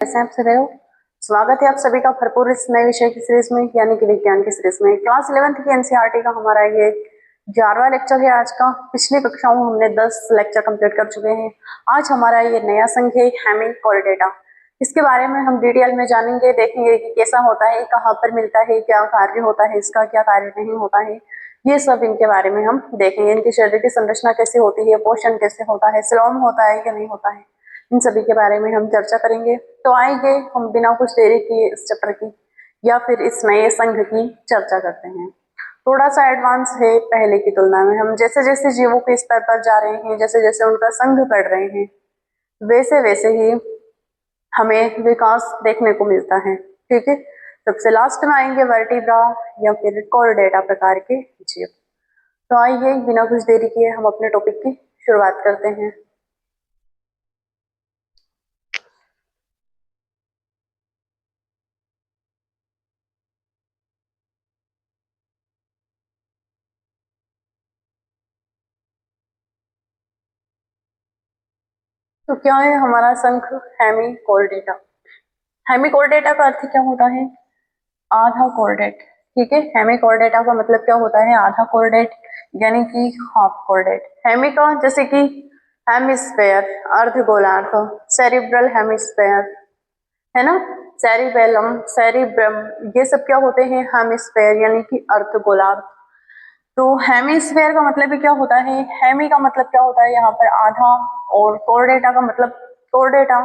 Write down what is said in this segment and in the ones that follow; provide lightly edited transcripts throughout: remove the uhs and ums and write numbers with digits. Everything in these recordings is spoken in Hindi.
कैसे आप सभी हो। स्वागत है आप सभी का भरपूर इस नए विषय की सीरीज में यानी कि विज्ञान की सीरीज में। क्लास 11th की एनसीईआरटी का हमारा ये 11वां लेक्चर है आज का। पिछली कक्षाओं में हमने 10 लेक्चर कंप्लीट कर चुके हैं। आज हमारा ये नया संघ है हेमी-कोर्डेटा। इसके बारे में हम डिटेल में जानेंगे, देखेंगे कि कैसा होता है, कहाँ पर मिलता है, क्या कार्य होता है इसका, क्या कार्य नहीं होता है, ये सब इनके बारे में हम देखेंगे। इनकी शरीर की संरचना कैसे होती है, पोषण कैसे होता है, स्लोम होता है या नहीं होता है, इन सभी के बारे में हम चर्चा करेंगे। तो आइए हम बिना कुछ देरी किए इस चैप्टर की या फिर इस नए संघ की चर्चा करते हैं। थोड़ा सा एडवांस है पहले की तुलना में। हम जैसे जैसे जीवों के स्तर पर जा रहे हैं, जैसे जैसे उनका संघ बढ़ रहे हैं, वैसे वैसे ही हमें विकास देखने को मिलता है। ठीक है, सबसे लास्ट में आएंगे वर्टिब्रा या फिर कोर्डेटा प्रकार के जीव। तो आइए बिना कुछ देरी किए हम अपने टॉपिक की शुरुआत करते हैं। तो क्या है हमारा संघ हेमी-कोर्डेटा। हेमी-कोर्डेटा का अर्थ क्या होता है? आधा कोर्डेट। ठीक है, हेमी-कोर्डेटा का मतलब क्या होता है? आधा कोर्डेट यानी कि हाफ कोर्डेट। हेमी का जैसे कि हेमिस्फेयर अर्धगोलार्ध, सेरिब्रल हेमिस्फेयर है ना, सेरिबेलम, सेरिब्रम, ये सब क्या होते हैं? हेमिस्फेयर यानी कि अर्धगोलार्ध। तो हेमिस्फेयर का मतलब भी क्या होता है? हेमी का मतलब क्या होता है यहाँ पर? आधा। और कोर्डेटा का मतलब कोर्डेटा।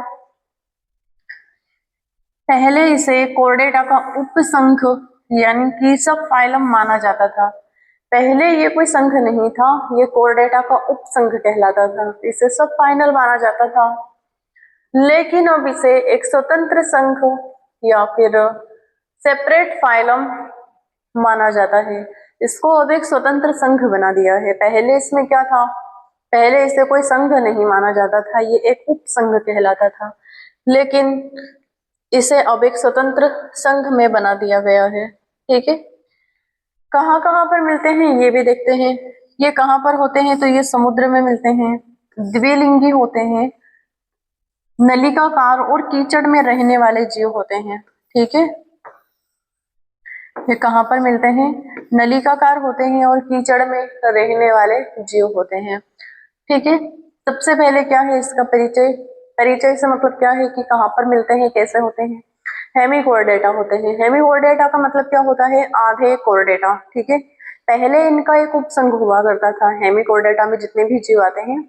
पहले इसे कोर्डेटा का उपसंघ यानी कि सब फाइलम माना जाता था। पहले ये कोई संघ नहीं था, ये कोर्डेटा का उपसंघ कहलाता था, इसे सब फाइनल माना जाता था। लेकिन अब इसे एक स्वतंत्र संघ या फिर सेपरेट फाइलम माना जाता है। इसको अब एक स्वतंत्र संघ बना दिया है। पहले इसमें क्या था? पहले इसे कोई संघ नहीं माना जाता था, ये एक उपसंघ कहलाता था। लेकिन इसे अब एक स्वतंत्र संघ में बना दिया गया है। ठीक है, कहाँ कहाँ पर मिलते हैं ये भी देखते हैं। ये कहाँ पर होते हैं? तो ये समुद्र में मिलते हैं, द्विलिंगी होते हैं, नलिकाकार और कीचड़ में रहने वाले जीव होते हैं। ठीक है, ये कहाँ पर मिलते हैं? नलिकाकार होते हैं और कीचड़ में रहने वाले जीव होते हैं। ठीक है, सबसे पहले क्या है इसका परिचय? परिचय से मतलब क्या है कि कहाँ पर मिलते हैं, कैसे होते हैं? हेमी-कोर्डेटा होते हैं। हेमी-कोर्डेटा का मतलब क्या होता है? आधे कोर्डेटा। ठीक है, पहले इनका एक उपसंघ हुआ करता था। हेमी-कोर्डेटा में जितने भी जीव आते हैं,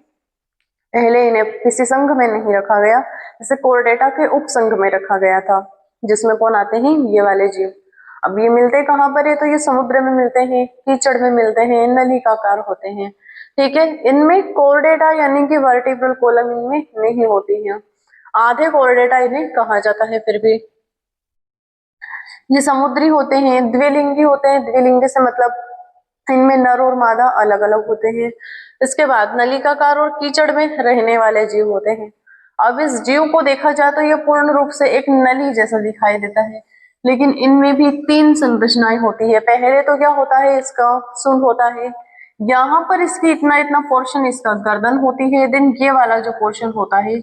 पहले इन्हें किसी संघ में नहीं रखा गया, जैसे कोर्डेटा के उपसंघ में रखा गया था, जिसमें कौन आते हैं? ये वाले जीव। अब ये मिलते कहाँ पर है? तो ये समुद्र में मिलते हैं, कीचड़ में मिलते हैं, नलिकाकार होते हैं। ठीक है, इनमें कोर्डेटा यानी कि वर्टिब्रल कॉलम इनमें नहीं होती है। आधे कोर्डेटा इन्हें कहा जाता है। फिर भी ये समुद्री होते हैं, द्विलिंगी होते हैं। द्विलिंगी से मतलब इनमें नर और मादा अलग अलग होते हैं। इसके बाद नलिकाकार और कीचड़ में रहने वाले जीव होते हैं। अब इस जीव को देखा जाए तो ये पूर्ण रूप से एक नली जैसा दिखाई देता है, लेकिन इनमें भी 3 संरचनाएं होती है। पहले तो क्या होता है? इसका सूंड होता है, यहाँ पर इसकी इतना इतना पोर्शन इसका गर्दन होती है। देन ये वाला जो पोर्शन होता है,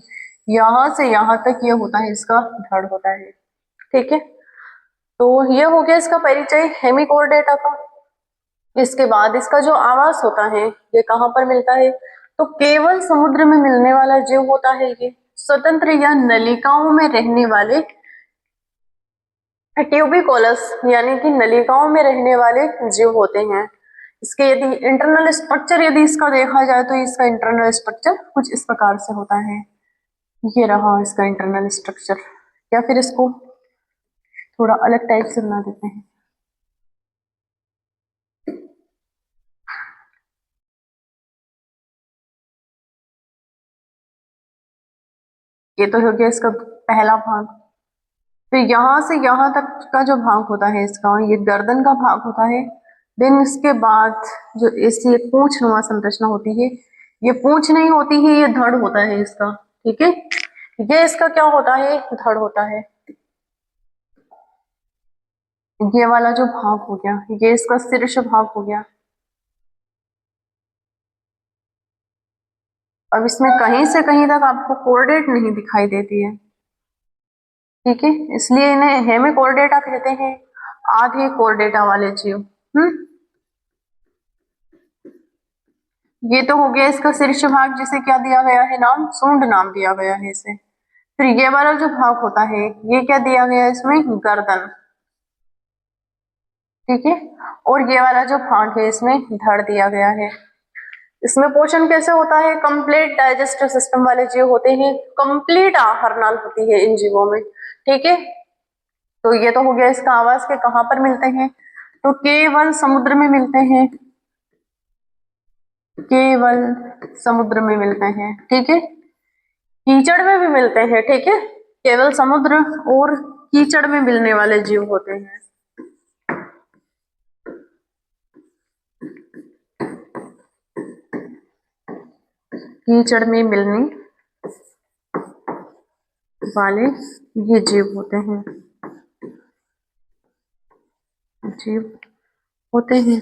यहाँ से यहाँ तक ये होता है इसका धड़ होता है। ठीक है, तो ये हो गया इसका परिचय हेमी-कोर्डेटा का। इसके बाद इसका जो आवास होता है, ये कहाँ पर मिलता है? तो केवल समुद्र में मिलने वाला जीव होता है ये। स्वतंत्र या नलिकाओं में रहने वाले ट्यूबिकोलस यानी कि नलिकाओं में रहने वाले जीव होते हैं। इसके यदि इंटरनल स्ट्रक्चर यदि इसका देखा जाए तो इसका इंटरनल स्ट्रक्चर कुछ इस प्रकार से होता है। ये रहा इसका इंटरनल स्ट्रक्चर, या फिर इसको थोड़ा अलग टाइप से बना देते हैं। ये तो हो गया इसका पहला भाग। फिर यहाँ से यहाँ तक का जो भाग होता है इसका, ये गर्दन का भाग होता है। देन इसके बाद जो इसकी पूंछ नुमा संरचना होती है, ये पूंछ नहीं होती है, ये धड़ होता है इसका। ठीक है, ये इसका क्या होता है? धड़ होता है। ये वाला जो भाग हो गया, ये इसका शीर्ष भाग हो गया। अब इसमें कहीं से कहीं तक आपको कोऑर्डिनेट नहीं दिखाई देती है। ठीक है, इसलिए इन्हें हेमिकोर्डेटा कहते हैं, आधे कोर्डेटा वाले जीव। ये तो हो गया इसका शीर्ष भाग, जिसे क्या दिया गया है नाम, सूंड नाम दिया गया है इसे। फिर ये वाला जो भाग होता है ये क्या दिया गया है इसमें, गर्दन। ठीक है, और ये वाला जो भाग है इसमें धड़ दिया गया है। इसमें पोषण कैसे होता है, कंप्लीट डाइजेस्टिव सिस्टम वाले जीव होते हैं, कंप्लीट आहार नाल होती है इन जीवों में। ठीक है, तो ये तो हो गया इसका आवास के कहां पर मिलते हैं, तो केवल समुद्र में मिलते हैं, केवल समुद्र में मिलते हैं। ठीक है, कीचड़ में भी मिलते हैं। ठीक है, केवल समुद्र और कीचड़ में मिलने वाले जीव होते हैं। कीचड़ में मिलने वाले ये जीव होते हैं, जीव होते हैं।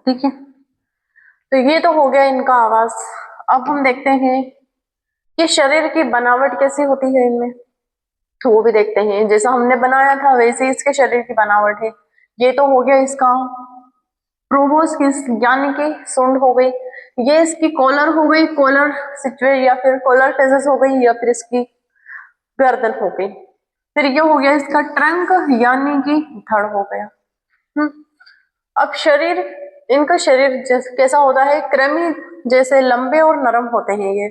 ठीक है, तो ये तो हो गया इनका आवास। अब हम देखते हैं कि शरीर की बनावट कैसी होती है इनमें, तो वो भी देखते हैं। जैसा हमने बनाया था वैसे इसके शरीर की बनावट है। ये तो हो गया इसका प्रोबोस्किस यानी कि सूंड हो गई, ये इसकी कॉलर हो गई, कॉलर सिचुएट या फिर कॉलर टेजस हो गई, या फिर इसकी गर्दन हो गई। फिर ये हो गया इसका ट्रंक यानी कि धड़ हो गया। अब शरीर, इनका शरीर कैसा होता है, कृमि जैसे लंबे और नरम होते हैं। ये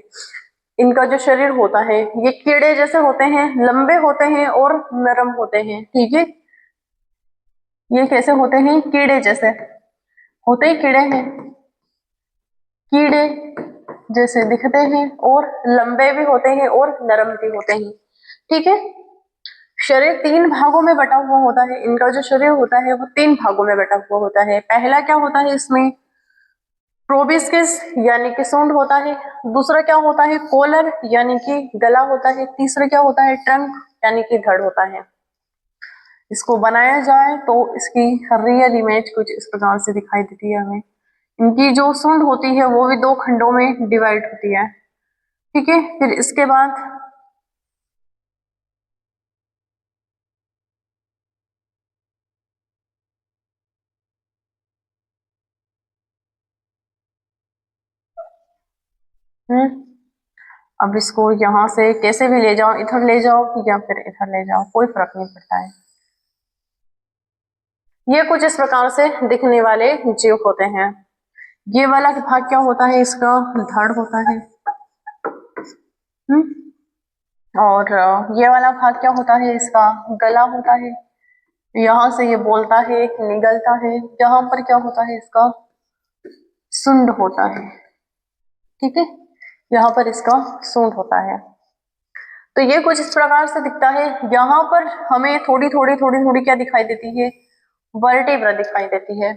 इनका जो शरीर होता है ये कीड़े जैसे होते हैं, लंबे होते हैं और नरम होते हैं। ठीक है, ये कैसे होते हैं, कीड़े जैसे होते ही कीड़े हैं, कीड़े जैसे दिखते हैं, और लंबे भी होते हैं और नरम भी होते हैं। ठीक है, शरीर 3 भागों में बटा हुआ होता है। इनका जो शरीर होता है वो 3 भागों में बटा हुआ होता है। पहला क्या होता है इसमें, प्रोबिस्किस यानी कि सूंड होता है। दूसरा क्या होता है, कॉलर यानी कि गला होता है। तीसरा क्या होता है, ट्रंक यानी कि धड़ होता है। इसको बनाया जाए तो इसकी रियल इमेज कुछ इस प्रकार से दिखाई देती है हमें। इनकी जो सूंड होती है वो भी 2 खंडों में डिवाइड होती है। ठीक है, फिर इसके बाद अब इसको यहां से कैसे भी ले जाओ, इधर ले जाओ या फिर इधर ले जाओ, कोई फर्क नहीं पड़ता है। ये कुछ इस प्रकार से दिखने वाले जीव होते हैं। ये वाला भाग क्या होता है, इसका धड़ होता है। और ये वाला भाग क्या होता है, इसका गला होता है। यहां से ये बोलता है, निगलता है। यहाँ पर क्या होता है, इसका सुंड होता है। ठीक है, यहाँ पर इसका सूंड होता है। तो ये कुछ इस प्रकार से दिखता है। यहाँ पर हमें थोड़ी थोड़ी क्या दिखाई देती है, वर्टेब्रा दिखाई देती है।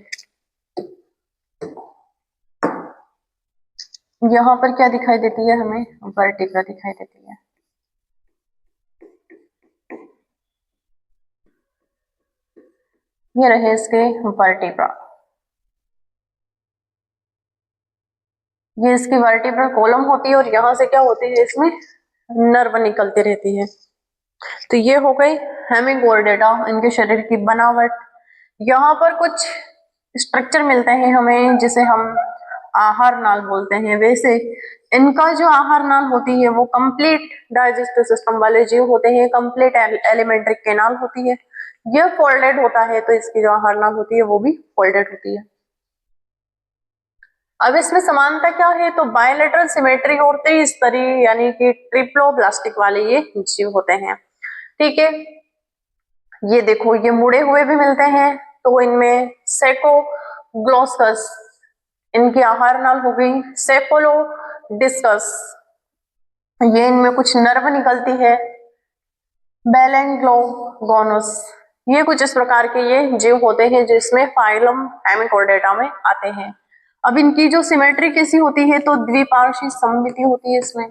यहाँ पर क्या दिखाई देती है हमें, वर्टेब्रा दिखाई देती है। ये रहे इसके वर्टेब्रा, ये इसकी वर्टेब्रल कॉलम होती है, और यहाँ से क्या होती है, इसमें नर्व निकलती रहती है। तो ये हो गई हेमिकोर्डेटा, इनके शरीर की बनावट। यहाँ पर कुछ स्ट्रक्चर मिलते हैं हमें जिसे हम आहार नाल बोलते हैं। वैसे इनका जो आहार नाल होती है वो कंप्लीट डाइजेस्टिव सिस्टम वाले जीव होते हैं, कंप्लीट एलिमेंट्री केनाल होती है। ये फोल्डेड होता है, तो इसकी जो आहार नाल होती है वो भी फोल्डेड होती है। अब इसमें समानता क्या है, तो बायलेटरल सिमेट्री और त्रिस्तरीय यानी कि ट्रिप्लोब्लास्टिक वाले ये जीव होते हैं। ठीक है, ये देखो ये मुड़े हुए भी मिलते हैं, तो इनमें सेकोग्लोसस इनकी आहार नाल हो गई, सेफोलोडिस्कस ये इनमें कुछ नर्व निकलती है, बेलेंग्लोगोनस ये कुछ इस प्रकार के ये जीव होते हैं जिसमें फाइलम हेमिकोर्डेटा में आते हैं। अब इनकी जो सिमेट्री कैसी होती है, तो द्विपार्श्विक सममिति होती है। इसमें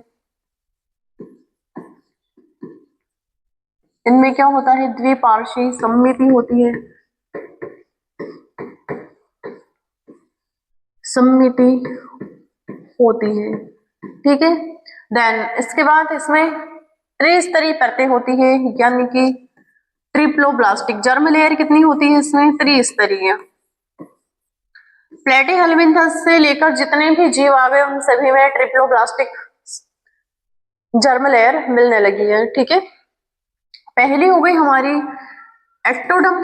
इनमें क्या होता है, द्विपार्श्विक सममिति होती है, सममिति होती है। ठीक है। देन इसके बाद इसमें त्रिस्तरीय परतें होती है, यानी कि ट्रिप्लोब्लास्टिक। जर्म लेयर कितनी होती है इसमें? त्रिस्तरीय। प्लेटिहेल्मिन्थस से लेकर जितने भी जीव आ गए उन सभी में ट्रिप्लोब्लास्टिक जर्म लेयर मिलने लगी है। ठीक है, पहली हो गई हमारी एक्टोडर्म।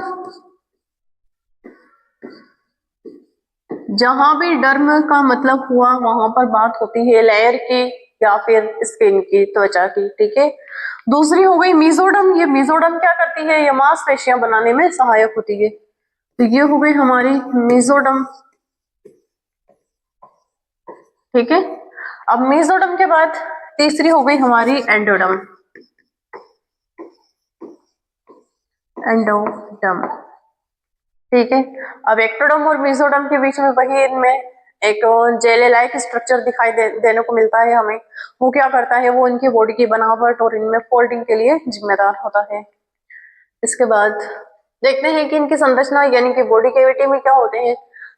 जहां भी डर्म का मतलब हुआ वहां पर बात होती है लेयर की या फिर स्किन की, त्वचा की। ठीक है, दूसरी हो गई मीजोडर्म। ये मीजोडर्म क्या करती है? ये मांसपेशियां बनाने में सहायक होती है। तो ये हो गई हमारी मीजोडर्म। ठीक है, अब मीजोडर्म के बाद तीसरी हो गई हमारी एंडोडर्म। एंडोडर्म। ठीक है, अब एक्टोडर्म और मीजोडर्म के बीच में वही इनमें एक जेले लाइक स्ट्रक्चर दिखाई देने को मिलता है हमें। वो क्या करता है? वो इनकी बॉडी की बनावट और इनमें फोल्डिंग के लिए जिम्मेदार होता है। इसके बाद देखते हैं कि इनकी संरचना यानी कि बॉडी कैविटी में क्या होते हैं?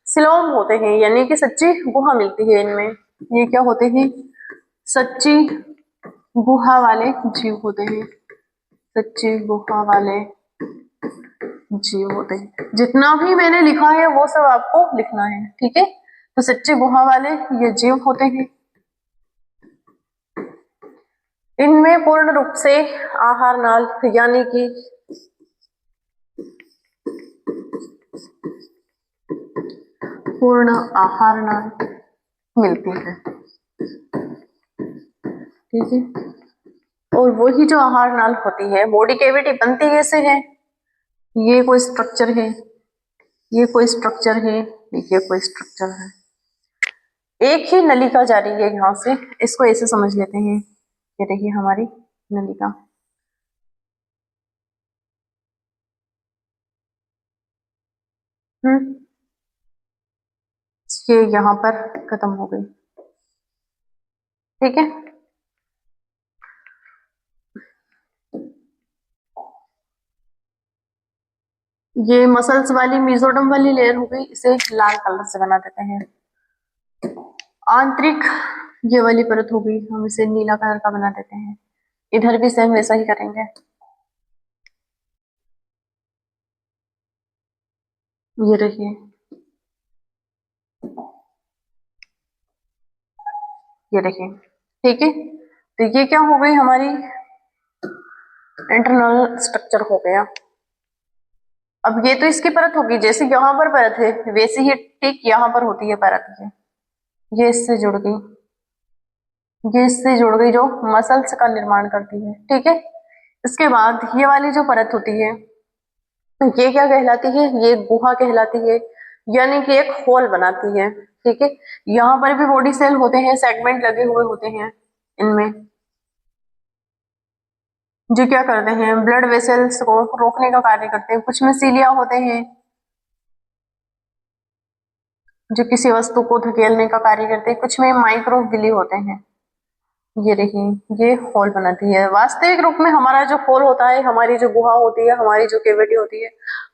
सिलोम होते हैं, यानी कि सच्ची गुहा मिलती है इनमें। ये क्या होते हैं? सच्ची गुहा वाले जीव होते हैं। सच्ची गुहा वाले जीव होते हैं। जितना भी मैंने लिखा है वो सब आपको लिखना है। ठीक है, तो सच्ची गुहा वाले ये जीव होते हैं। इनमें पूर्ण रूप से आहार नाल यानी कि पूर्ण आहार नाल मिलती है। ठीक है, और वही जो आहार नाल होती है, बॉडी कैविटी बनती कैसे है? ये कोई स्ट्रक्चर है, ये कोई स्ट्रक्चर है, ये कोई स्ट्रक्चर है। एक ही नलिका जा रही है यहां से, इसको ऐसे समझ लेते हैं। ये रही हमारी नलिका। ये यहां पर खत्म हो गई। ठीक है, ये मसल्स वाली मीजोडर्म वाली लेयर हो गई, इसे लाल कलर से बना देते हैं। आंतरिक ये वाली परत हो गई, हम इसे नीला कलर का बना देते हैं। इधर भी सेम वैसा ही करेंगे। ये रहिए, ये देखिए। ठीक है, तो ये क्या हो गई? हमारी इंटरनल स्ट्रक्चर हो गया। अब ये तो इसकी परत होगी, जैसे यहाँ पर परत है वैसे ही ठीक यहाँ पर होती है परत। ये इससे जुड़ गई, ये इससे जुड़ गई जो मसल्स का निर्माण करती है। ठीक है, इसके बाद ये वाली जो परत होती है ये क्या कहलाती है? ये गुहा कहलाती है, यानी कि एक होल बनाती है। ठीक है, यहाँ पर भी बॉडी सेल होते हैं, सेगमेंट लगे हुए होते हैं इनमें, जो क्या करते हैं? ब्लड वेसल्स को रोकने का कार्य करते हैं। कुछ में सीलिया होते हैं जो किसी वस्तु को धकेलने का कार्य करते हैं, कुछ में माइक्रोविली होते हैं। ये देखिए, ये होल बनाती है। वास्तविक रूप में हमारा जो होल होता है, हमारी जो गुहा होती है, हमारी जो कैविटी होती है,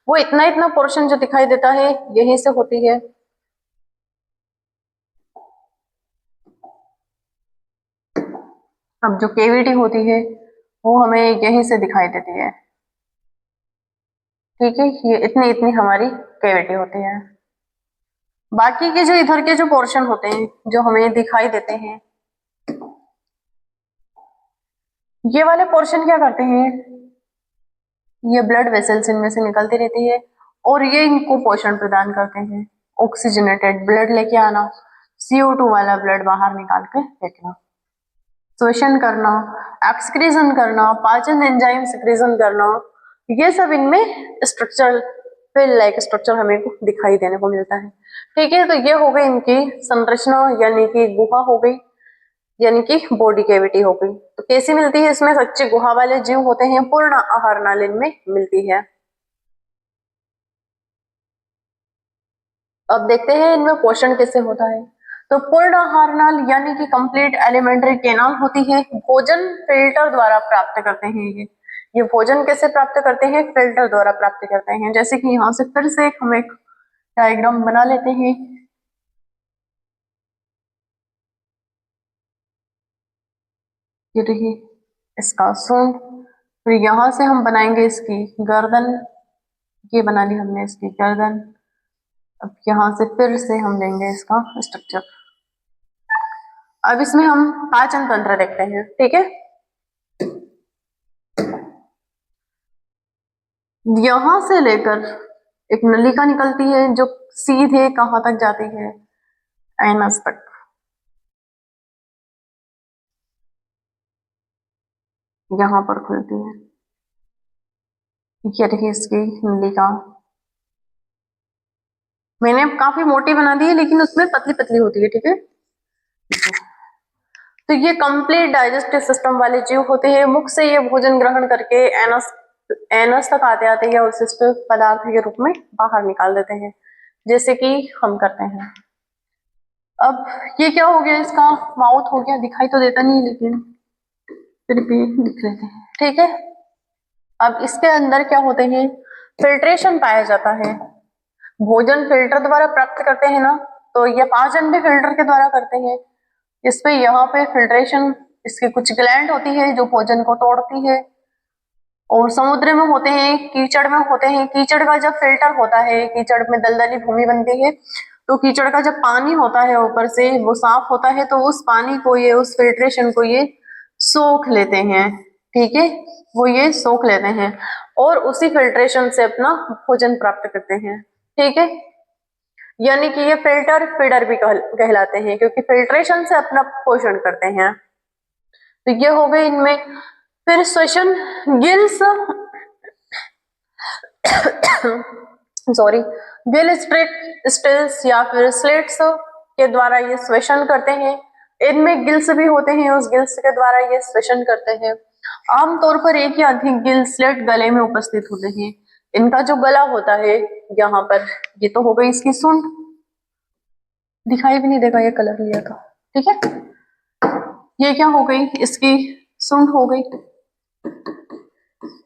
वो इतना इतना पोर्शन जो दिखाई देता है यहीं से होती है। अब जो कैविटी होती है वो हमें यहीं से दिखाई देती है। ठीक है, ये इतनी इतनी हमारी कैविटी होती है। बाकी के जो इधर के जो पोर्शन होते हैं जो हमें दिखाई देते हैं, ये वाले पोर्शन क्या करते हैं? ये ब्लड वेसल्स इनमें से निकलती रहती है और ये इनको पोषण प्रदान करते हैं। ऑक्सीजनेटेड ब्लड लेके आना, CO2 वाला ब्लड बाहर निकाल के फेंकना, श्वसन करना, एक्सक्रीजन करना, पाचन एंजाइम सिक्रीजन करना, ये सब इनमें स्ट्रक्चर फिल लाइक स्ट्रक्चर हमें दिखाई देने को मिलता है। ठीक है, तो ये हो गई इनकी संरचना, यानी कि गुहा हो गई, यानी कि बॉडी कैविटी हो गई। तो कैसी मिलती है इसमें? सच्ची गुहा वाले जीव होते हैं, पूर्ण आहार नाल इनमें मिलती है। अब देखते हैं इनमें पोषण कैसे होता है। तो पूर्ण आहार नाल यानी कि कंप्लीट एलिमेंट्री कैनाल होती है, भोजन फिल्टर द्वारा प्राप्त करते हैं। ये भोजन कैसे प्राप्त करते हैं? फिल्टर द्वारा प्राप्त करते हैं। जैसे कि यहाँ से फिर से हम एक डायग्राम बना लेते हैं। ये रही इसका सूंड, फिर यहाँ से हम बनाएंगे इसकी गर्दन, ये बना ली हमने इसकी गर्दन। अब यहाँ से फिर से हम लेंगे इसका स्ट्रक्चर। अब इसमें हम पाचन तंत्र देखते हैं, ठीक है। यहां से लेकर एक नलिका निकलती है जो सीधे कहां तक जाती है, एनस तक। यहां पर खुलती है, ये रही इसकी नलिका। मैंने अब काफी मोटी बना दी है लेकिन उसमें पतली पतली होती है, ठीक है। तो ये कंप्लीट डाइजेस्टिव सिस्टम वाले जीव होते हैं। मुख से ये भोजन ग्रहण करके एनस तक आते आते या उचिष्ट पदार्थ के रूप में बाहर निकाल देते हैं, जैसे कि हम करते हैं। अब ये क्या हो गया, इसका माउथ हो गया, दिखाई तो देता नहीं लेकिन फिर भी लिख लेते हैं, ठीक है। अब इसके अंदर क्या होते हैं, फिल्ट्रेशन पाया जाता है। भोजन फिल्टर द्वारा प्राप्त करते हैं ना, तो ये पाचन भी फिल्टर के द्वारा करते हैं। इस पे यहाँ पे फिल्ट्रेशन, इसकी कुछ ग्लैंड होती है जो भोजन को तोड़ती है। और समुद्र में होते हैं, कीचड़ में होते हैं। कीचड़ का जब फिल्टर होता है, कीचड़ में दलदली भूमि बनती है, तो कीचड़ का जब पानी होता है ऊपर से वो साफ होता है, तो उस पानी को ये, उस फिल्ट्रेशन को ये सोख लेते हैं, ठीक है। वो ये सोख लेते हैं और उसी फिल्ट्रेशन से अपना भोजन प्राप्त करते हैं, ठीक है। यानी कि ये फिल्टर फीडर भी कहलाते हैं, क्योंकि फिल्ट्रेशन से अपना पोषण करते हैं। तो ये हो गए इनमें। फिर श्वसन, गिल्स सॉरी, गिल स्टिल्स या फिर स्लिट्स के द्वारा ये श्वसन करते हैं। इनमें गिल्स भी होते हैं, उस गिल्स के द्वारा ये श्वसन करते हैं। आमतौर पर एक या अधिक गिल स्लिट गले में उपस्थित होते हैं। इनका जो गला होता है यहाँ पर, ये तो हो गई इसकी सूंड, दिखाई भी नहीं देगा ये कलर लिया था, ठीक है। ये क्या हो गई, इसकी सूंड हो गई,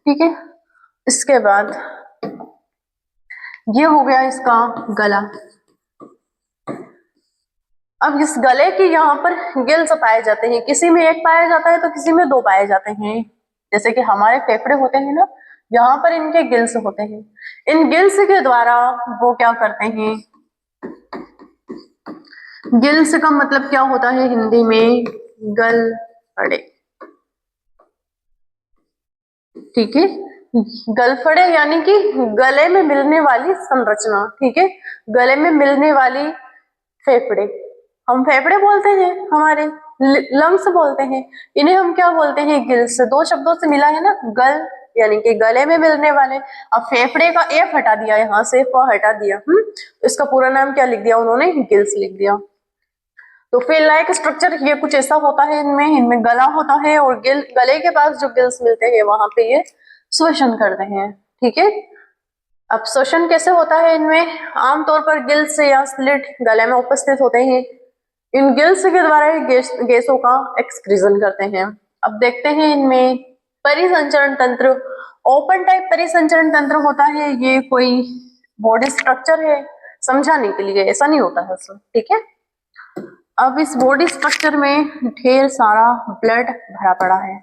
ठीक है। इसके बाद ये हो गया इसका गला। अब इस गले के यहाँ पर गिल्स पाए जाते हैं, किसी में एक पाया जाता है तो किसी में दो पाए जाते हैं। जैसे कि हमारे फेफड़े होते हैं ना, यहाँ पर इनके गिल्स होते हैं। इन गिल्स के द्वारा वो क्या करते हैं, गिल्स का मतलब क्या होता है हिंदी में, गल फड़े, ठीक है। गलफड़े यानी कि गले में मिलने वाली संरचना, ठीक है। गले में मिलने वाली फेफड़े, हम फेफड़े बोलते हैं, हमारे लंग्स बोलते हैं, इन्हें हम क्या बोलते हैं, गिल्स। दो शब्दों से मिला है ना, गल यानी कि गले में मिलने वाले। अब फेफड़े का एफ हटा दिया, यहाँ से फ हटा दिया, इसका पूरा नाम क्या लिख दिया उन्होंने, गिल्स लिख दिया। तो फेल लाइक स्ट्रक्चर ये कुछ ऐसा होता है, इनमें गला होता है और गले के पास जो गिल्स मिलते हैं वहां पे ये श्वसन करते हैं, ठीक है। अब श्वसन कैसे होता है इनमें, आमतौर पर गिल्स या स्लिट गले में उपस्थित होते हैं। इन गिल्स के द्वारा गैसों का एक्सक्रीजन करते हैं। अब देखते हैं इनमें परिसंचरण तंत्र। ओपन टाइप परिसंचरण तंत्र होता है, ये कोई बॉडी स्ट्रक्चर है, समझाने के लिए, ऐसा नहीं होता है उसमें, ठीक है। अब इस बॉडी स्ट्रक्चर में ढेर सारा ब्लड भरा पड़ा है,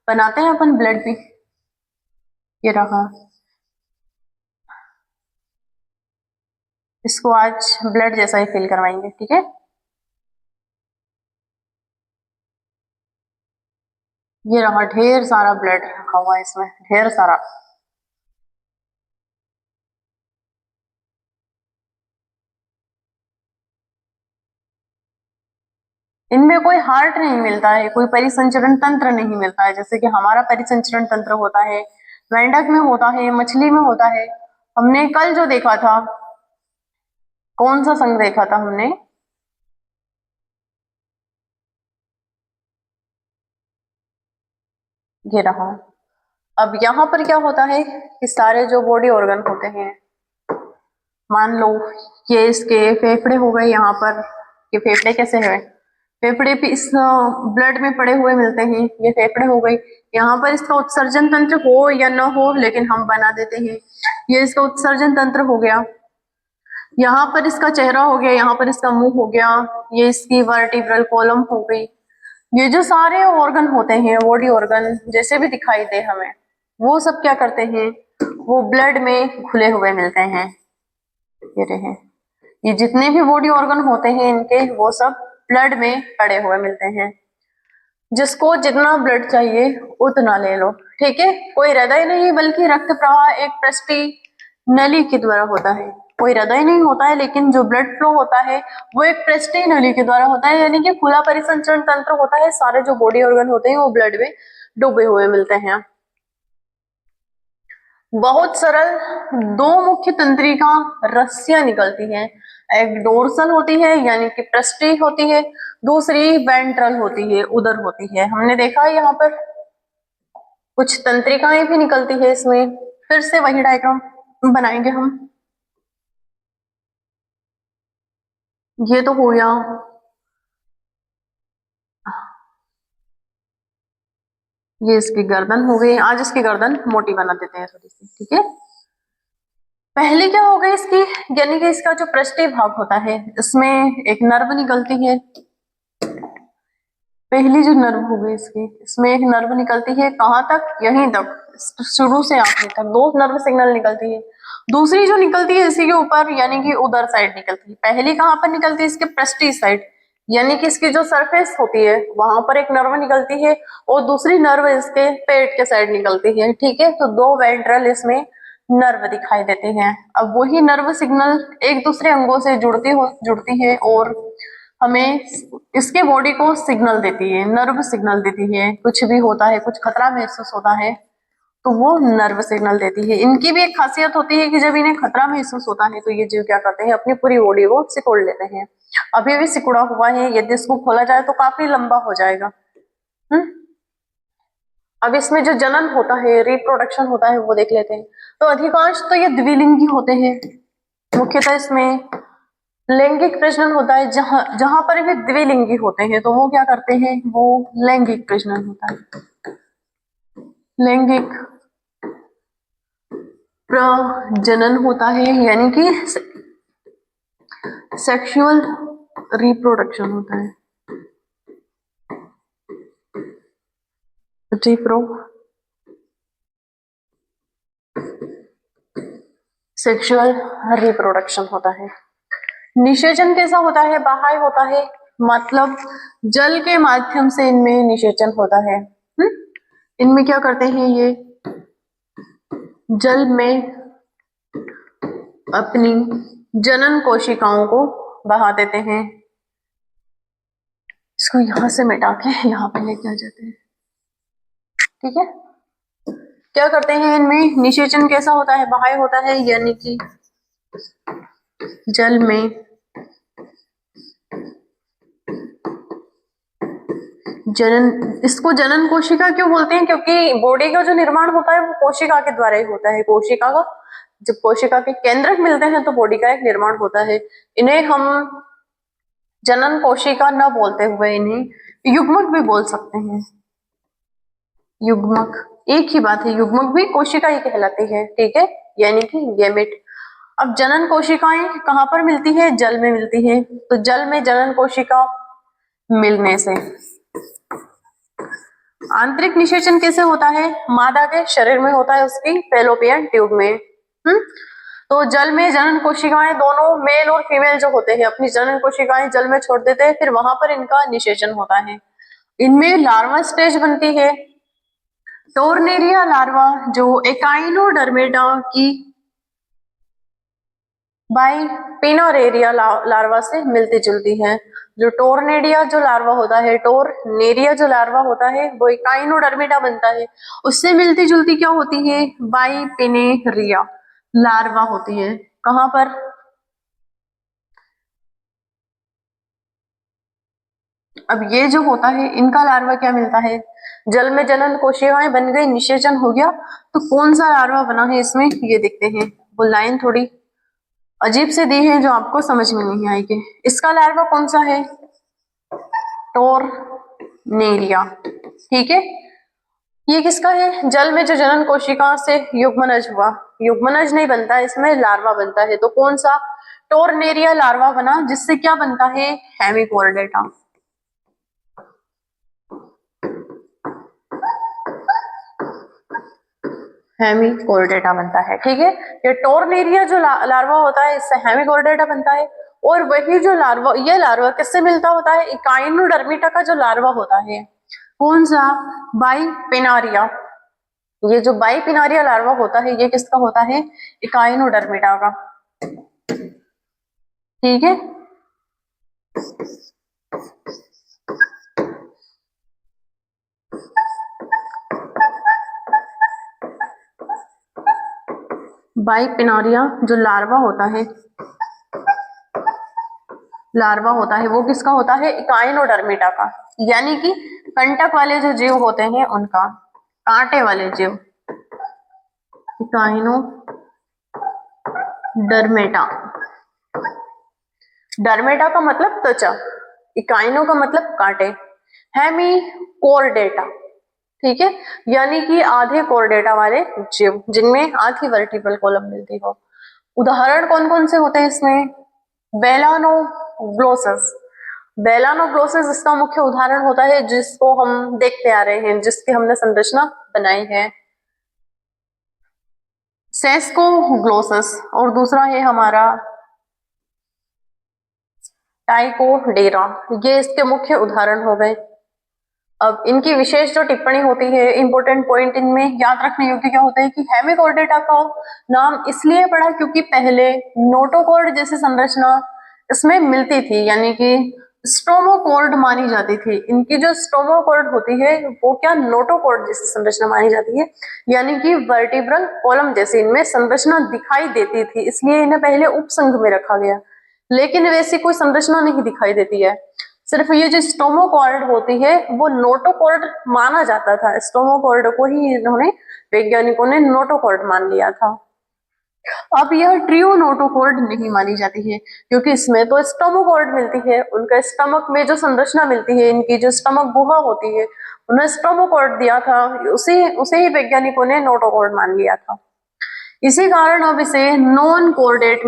बनाते हैं अपन ब्लड भी, ये रहा। इसको आज ब्लड जैसा ही फील करवाएंगे, ठीक है। ये रहा, ढेर सारा ब्लड रखा हुआ है इसमें, ढेर सारा। इनमें कोई हार्ट नहीं मिलता है, कोई परिसंचरण तंत्र नहीं मिलता है, जैसे कि हमारा परिसंचरण तंत्र होता है, मेंढक में होता है, मछली में होता है। हमने कल जो देखा था, कौन सा संघ देखा था हमने, ये रहा। अब यहाँ पर क्या होता है कि सारे जो बॉडी ऑर्गन होते हैं, मान लो ये इसके फेफड़े हो गए, यहाँ पर ये फेफड़े कैसे है, फेफड़े भी इस ब्लड में पड़े हुए मिलते हैं, ये फेफड़े हो गई। यहाँ पर इसका उत्सर्जन तंत्र हो या न हो लेकिन हम बना देते हैं, ये इसका उत्सर्जन तंत्र हो गया। यहाँ पर इसका चेहरा हो गया, यहाँ पर इसका मुंह हो गया, ये इसकी वर्टिब्रल कॉलम हो गई, ये जो सारे ऑर्गन होते हैं, बॉडी ऑर्गन जैसे भी दिखाई दे हमें, वो सब क्या करते हैं, वो ब्लड में घुले हुए मिलते हैं। ये रहे, ये जितने भी बॉडी ऑर्गन होते हैं इनके, वो सब ब्लड में पड़े हुए मिलते हैं। जिसको जितना ब्लड चाहिए उतना ले लो, ठीक है। कोई हृदय नहीं बल्कि रक्त प्रवाह एक पृष्ठीय नली के द्वारा होता है। कोई हृदय नहीं होता है, लेकिन जो ब्लड फ्लो होता है वो एक पृष्ठीय नली के द्वारा होता है, यानी कि खुला परिसंचरण तंत्र होता है। सारे जो बॉडी ऑर्गन होते हैं वो ब्लड में डूबे हुए मिलते हैं। बहुत सरल दो मुख्य तंत्रिका रस्सियां निकलती हैं। एक डोर्सल होती है यानी कि पृष्ठीय होती है, दूसरी वेंट्रल होती है, उदर होती है। हमने देखा है यहाँ पर कुछ तंत्रिकाएं भी निकलती है इसमें। फिर से वही डायग्राम बनाएंगे हम। ये तो हो गया, ये इसकी गर्दन हो गई। आज इसकी गर्दन मोटी बना देते हैं थोड़ी सी, ठीक है। पहले क्या हो गई इसकी, यानी कि इसका जो पृष्ठीय भाग होता है इसमें एक नर्व निकलती है। पहली जो नर्व हो गई इसकी, इसमें एक नर्व निकलती है, कहां तक, यहीं तक, शुरू से आखिर तक दो नर्व सिग्नल निकलती है। दूसरी जो निकलती है इसी के ऊपर, यानी कि उधर साइड निकलती है। पहली कहां पर निकलती है, इसके पृष्ठीय साइड, यानी कि इसकी जो सरफेस होती है वहां पर एक नर्व निकलती है, और दूसरी नर्व इसके पेट के साइड निकलती है, ठीक है। तो दो वेंट्रल इसमें नर्व दिखाई देते हैं। अब वही नर्व सिग्नल एक दूसरे अंगों से जुड़ती है और हमें इसके बॉडी को सिग्नल देती है, नर्व सिग्नल देती है। कुछ भी होता है, कुछ खतरा महसूस होता है तो वो नर्व सिग्नल देती है। इनकी भी एक खासियत होती है कि जब इन्हें खतरा महसूस होता है तो ये जीव क्या करते हैं, अपनी पूरी बॉडी को सिकोड़ लेते हैं। अभी भी सिकुड़ा हुआ है, यदि इसको खोला जाए तो काफी लंबा हो जाएगा। अब इसमें जो जनन होता है, रिप्रोडक्शन होता है, वो देख लेते हैं। तो अधिकांश तो ये द्विलिंगी होते हैं। मुख्यतः इसमें लैंगिक प्रजनन होता है। जहां जहां पर भी द्विलिंगी होते हैं तो वो क्या करते हैं, वो लैंगिक प्रजनन होता है। लैंगिक प्रजनन होता है, यानी कि सेक्सुअल रिप्रोडक्शन होता है। सेक्सुअल रिप्रोडक्शन होता है। निषेचन कैसा होता है, बाह्य होता है, मतलब जल के माध्यम से इनमें निषेचन होता है। इनमें क्या करते हैं, ये जल में अपनी जनन कोशिकाओं को बहा देते हैं। इसको यहां से मिटा के यहां पे लेके आ जाते हैं, ठीक है। क्या करते हैं, इनमें निषेचन कैसा होता है, बाह्य होता है, यानी कि जल में जनन, इसको जनन कोशिका क्यों बोलते हैं, क्योंकि बॉडी का जो निर्माण होता है वो कोशिका के द्वारा ही होता है। कोशिका का जब कोशिका के केंद्रक मिलते हैं तो बॉडी का एक निर्माण होता है। इन्हें हम जनन कोशिका न बोलते हुए इन्हें युग्मक भी बोल सकते हैं। युग्मक एक ही बात है, युग्मक भी कोशिका ही कहलाती है, ठीक है, यानी कि गैमेट। अब जनन कोशिकाएं कहां पर मिलती है, जल में मिलती है। तो जल में जनन कोशिका मिलने से आंतरिक निषेचन कैसे होता है, मादा के शरीर में होता है, उसकी फैलोपियन ट्यूब में। तो जल में जनन कोशिकाएं, दोनों मेल और फीमेल जो होते हैं अपनी जनन कोशिकाएं जल में छोड़ देते हैं, फिर वहां पर इनका निषेचन होता है। इनमें लार्वा स्टेज बनती है। टोर्नेरिया लार्वा जो एकाइनोडर्मेटा की बाइपिनोरेरिया लार्वा से मिलती जुलती है। जो टोर्नेडिया जो लार्वा होता है, टोरनेरिया जो लार्वा होता है वो एकाइनोडर्मेटा बनता है, उससे मिलती जुलती क्या होती है, बाइपिनेरिया लार्वा होती है। कहां पर, अब ये जो होता है इनका लार्वा क्या मिलता है, जल में जनन कोशिकाएं बन गई, निषेचन हो गया, तो कौन सा लार्वा बना है इसमें, ये देखते हैं। वो लाइन थोड़ी अजीब से दी है जो आपको समझ में नहीं आएगी। इसका लार्वा कौन सा है, टोरनेरिया, ठीक है। ये किसका है, जल में जो जनन कोशिका से युग्मनज हुआ, युग्मनज नहीं बनता इसमें, लार्वा बनता है। तो कौन सा, टोरनेरिया लार्वा बना, जिससे क्या बनता है, हेमिकोर्डेटा। हेमिकोर्डेटा बनता है। ठीक है, ये टोर्नेरिया जो लार्वा होता है इससे हेमिकोर्डेटा बनता है। और वही जो लार्वा, ये लार्वा किससे मिलता होता है? इकाइनोडर्मिटा का जो लार्वा होता है, कौन सा? बाइपिनारिया। ये जो बाइपिनारिया लार्वा होता है ये किसका होता है? इकाइनोडर्मिटा का। ठीक है, बाइपिनारिया जो लार्वा होता है वो किसका होता है? इकाइनोडर्मिटा का, यानी कि कंटक वाले जो जीव होते हैं उनका, कांटे वाले जीव, इकाइनोडर्मेटा। डर्मेटा का मतलब त्वचा, इकाइनो का मतलब कांटे, हेमिकोर्डेटा। ठीक है, यानी कि आधे कोर्डेटा वाले जीव जिनमें आधी वर्टिब्रल कॉलम मिलती हो। उदाहरण कौन कौन से होते हैं इसमें? बेलानोग्लोसस। बेलानोग्लोसस इसका मुख्य उदाहरण होता है, जिसको हम देखते आ रहे हैं, जिसकी हमने संरचना बनाई है। सेस्कोग्लोसस, और दूसरा है हमारा टाइकोडेरा। ये इसके मुख्य उदाहरण हो गए। अब इनकी विशेष जो टिप्पणी होती है, इंपॉर्टेंट पॉइंट इनमें याद रखने योग्य क्या होता है कि हेमिकोर्डेटा का नाम इसलिए पड़ा क्योंकि पहले नोटोकॉर्ड जैसी संरचना इसमें मिलती थी, यानी कि स्टोमोकॉर्ड मानी जाती थी। इनकी जो स्टोमोकॉर्ड होती है वो क्या? नोटोकॉर्ड जैसी संरचना मानी जाती है, यानी कि वर्टिब्रल कॉलम जैसी इनमें संरचना दिखाई देती थी, इसलिए इन्हें पहले उपसंघ में रखा गया। लेकिन वैसी कोई संरचना नहीं दिखाई देती है, सिर्फ ये जो स्टोमोकॉर्ड होती है वो नोटोकॉर्ड माना जाता था। स्टोमोकॉर्ड को ही इन्होंने, वैज्ञानिकों ने, नोटोकॉर्ड मान लिया था। अब यह ट्रियो नोटोकॉर्ड नहीं मानी जाती है क्योंकि इसमें तो स्टोमोकॉर्ड मिलती है, उनका स्टमक में जो संरचना मिलती है, इनकी जो स्टमक गुहा होती है, उन्हें स्टोमोकॉर्ड दिया था, उसे ही वैज्ञानिकों ने नोटोकॉर्ड मान लिया था। इसी कारण अब इसे नॉन कोर्डेट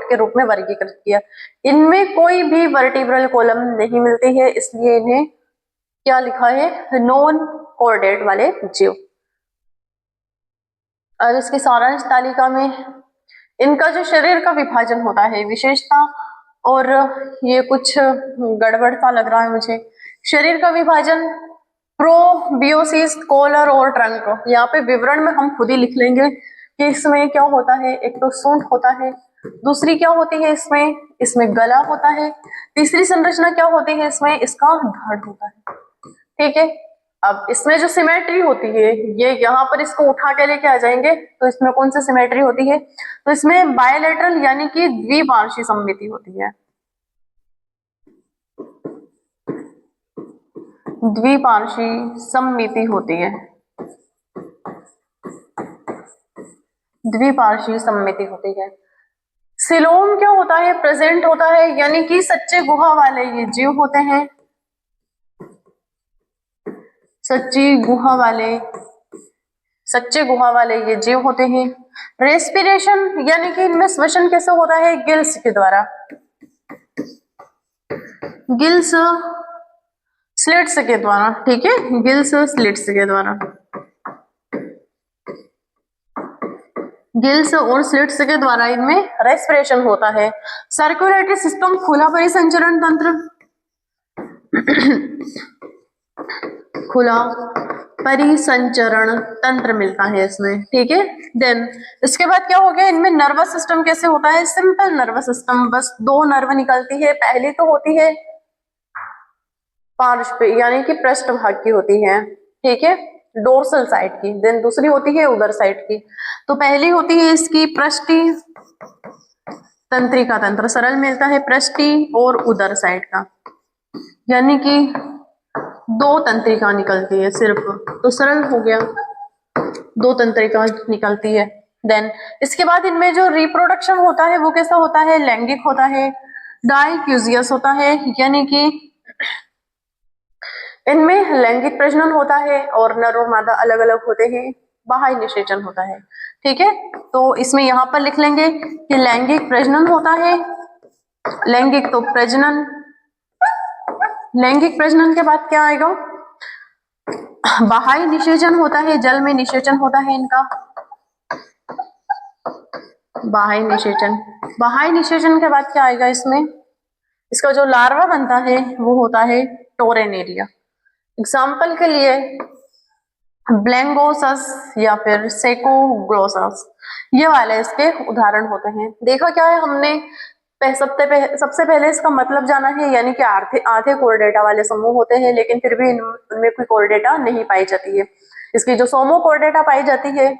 के रूप में वर्गीकृत किया। इनमें कोई भी वर्टिब्रल कॉलम नहीं मिलती है, इसलिए इन्हें क्या लिखा है? नॉन कोर्डेट वाले जीव। और इसकी सारांश तालिका में इनका जो शरीर का विभाजन होता है, विशेषता, और ये कुछ गड़बड़ सा लग रहा है मुझे, शरीर का विभाजन प्रोबियोसिस, कॉलर और ट्रंक। यहाँ पे विवरण में हम खुद ही लिख लेंगे कि इसमें क्या होता है। एक तो सूंड होता है, दूसरी क्या होती है इसमें गला होता है, तीसरी संरचना क्या होती है इसमें? इसका धड़ होता है। ठीक है, अब इसमें जो सिमेट्री होती है, ये यहाँ पर इसको उठा के लेके आ जाएंगे तो इसमें कौन सी सिमेट्री होती है? तो इसमें बायलैटरल यानी कि द्विपार्श्विक सममिति होती है। द्विपार्श्विक सममिति होती है, द्विपार्श्विक सममिति होती है। सिलोम क्या होता है? प्रेजेंट होता है, यानी कि सच्चे गुहा वाले ये जीव होते हैं, सच्चे गुहा वाले ये जीव होते हैं। रेस्पिरेशन, यानी कि इनमें श्वसन कैसे होता है? गिल्स के द्वारा, गिल्स स्लिट्स के द्वारा। ठीक है, गिल्स स्लिट्स के द्वारा, गिल्स और स्लिट्स के द्वारा इनमें रेस्पिरेशन होता है। सर्कुलेटरी सिस्टम, खुला परिसंचरण तंत्र, खुला परिसंचरण तंत्र मिलता है इसमें। ठीक है, देन इसके बाद क्या हो गया? इनमें नर्वस सिस्टम कैसे होता है? सिंपल नर्वस सिस्टम, बस दो नर्व निकलती है। पहली तो होती है पार्श्व यानी कि पृष्ठ भाग की होती है, ठीक है, डोर्सल साइड की, देन दूसरी होती है उदर साइड की। तो पहली होती है इसकी पृष्ठी तंत्रिका तंत्र, सरल मिलता है पृष्ठी और उदर साइड का, यानी कि दो तंत्रिका निकलती है सिर्फ, तो सरल हो गया, दो तंत्रिका निकलती है। देन इसके बाद इनमें जो रिप्रोडक्शन होता है वो कैसा होता है? लैंगिक होता है, डाइक्यूजियस होता है, यानी कि इनमें लैंगिक प्रजनन होता है और नर और मादा अलग अलग होते हैं, बाह्य निषेचन होता है। ठीक है, तो इसमें यहां पर लिख लेंगे कि लैंगिक प्रजनन होता है, लैंगिक तो प्रजनन, लैंगिक प्रजनन के बाद क्या आएगा? बाह्य निषेचन होता है, जल में निषेचन होता है इनका, बाह्य निषेचन। बाह्य निषेचन के बाद क्या आएगा इसमें, इसका जो लार्वा बनता है वो होता है टोरेनेरिया। एग्जाम्पल के लिए ब्लैंगोसस या फिर सेकोग्लोसस, ये वाले इसके उदाहरण होते हैं। देखा क्या है हमने, सबसे पहले इसका मतलब जाना है, यानी कि आधे कोर्डेटा वाले समूह होते हैं, लेकिन फिर भी इनमें कोई कोर्डेटा नहीं पाई जाती है। इसकी जो सोमो कोर्डेटा पाई जाती है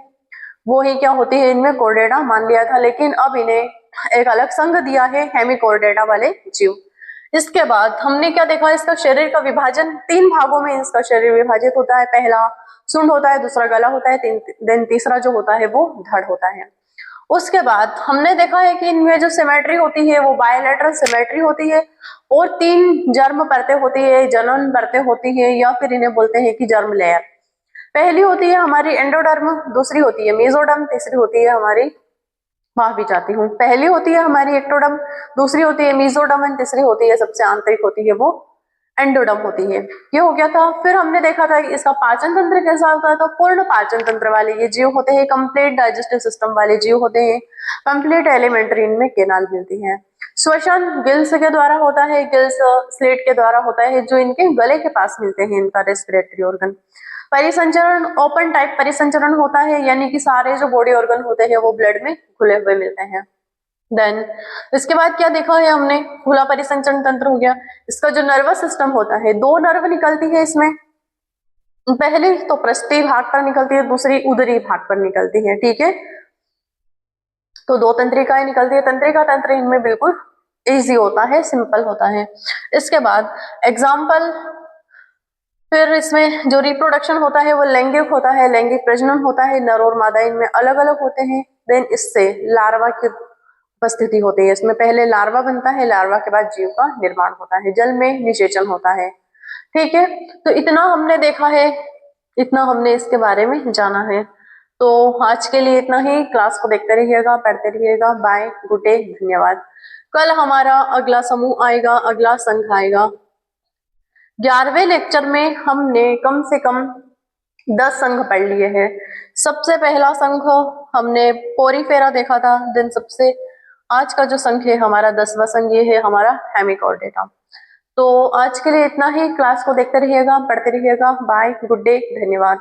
वो ही क्या होती है, इनमें कोर्डेटा मान लिया था, लेकिन अब इन्हें एक अलग संघ दिया है हेमिकोर्डेटा वाले जीव। इसके बाद हमने क्या देखा, इसका शरीर का विभाजन 3 भागों में इसका शरीर विभाजित होता है। पहला सुंड होता है, दूसरा गला होता है, देन तीसरा जो होता है वो धड़ होता है। उसके बाद हमने देखा है कि इनमें जो सिमेट्री होती है वो बायलैटरल सिमेट्री होती है, और 3 जर्म परतें होती है, जनन परतें होती है, या फिर इन्हें बोलते हैं कि जर्म लेयर। पहली होती है हमारी एंडोडर्म, दूसरी होती है मेसोडर्म, तीसरी होती है हमारी, माफ भी चाहती हूँ, पहली होती है हमारी एक्टोडर्म, दूसरी होती है मेसोडर्म, एंड तीसरी होती है सबसे आंतरिक होती है वो एंडोडर्म होती है। ये हो गया था। फिर हमने देखा था कि इसका पाचन तंत्र कैसा होता है, तो पूर्ण पाचन तंत्र वाले ये जीव होते हैं, कंप्लीट डाइजेस्टिव सिस्टम वाले जीव होते हैं, कंप्लीट एलिमेंट्री इनमें केनाल मिलती है। श्वसन गिल्स के द्वारा होता है, गिल्स स्लेट के द्वारा होता है, जो इनके गले के पास मिलते हैं, इनका रेस्पिरेटरी ऑर्गन। परिसंचरण ओपन टाइप परिसंचरण होता है, यानी कि सारे जो बॉडी ऑर्गन होते हैं वो ब्लड में खुले हुए मिलते हैं। देन इसके बाद क्या देखा है हमने, खुला परिसंचरण तंत्र हो गया। इसका जो नर्वस सिस्टम होता है, 2 नर्व निकलती है इसमें, पहली तो पृष्ठीय भाग पर निकलती है, दूसरी उदरी भाग पर निकलती है, ठीक है। तो 2 तंत्रिकाएं निकलती है। तंत्रिका तंत्र इनमें बिल्कुल इजी होता है, सिंपल होता है। इसके बाद एग्जाम्पल, फिर इसमें जो रिप्रोडक्शन होता है वो लैंगिक होता है, लैंगिक प्रजनन होता है, नर और मादा इनमें अलग अलग होते हैं। देन इससे लार्वा की उपस्थिति होती है, इसमें पहले लार्वा बनता है, लार्वा के बाद जीव का निर्माण होता है, जल में निषेचन होता है, ठीक है। तो इतना हमने देखा है, इतना हमने इसके बारे में जाना है। तो आज के लिए इतना ही। क्लास को देखते रहिएगा, पढ़ते रहिएगा। बाय, गुड डे, धन्यवाद। कल हमारा अगला समूह आएगा, अगला संघ आएगा। 11वें लेक्चर में हमने कम से कम 10 संघ पढ़ लिए हैं। सबसे पहला संघ हमने पोरीफेरा देखा था, देन सबसे आज का जो संघ है हमारा 10वां संघ ये है हमारा हेमिकोर्डेटा। तो आज के लिए इतना ही। क्लास को देखते रहिएगा, पढ़ते रहिएगा। बाय, गुड डे, धन्यवाद।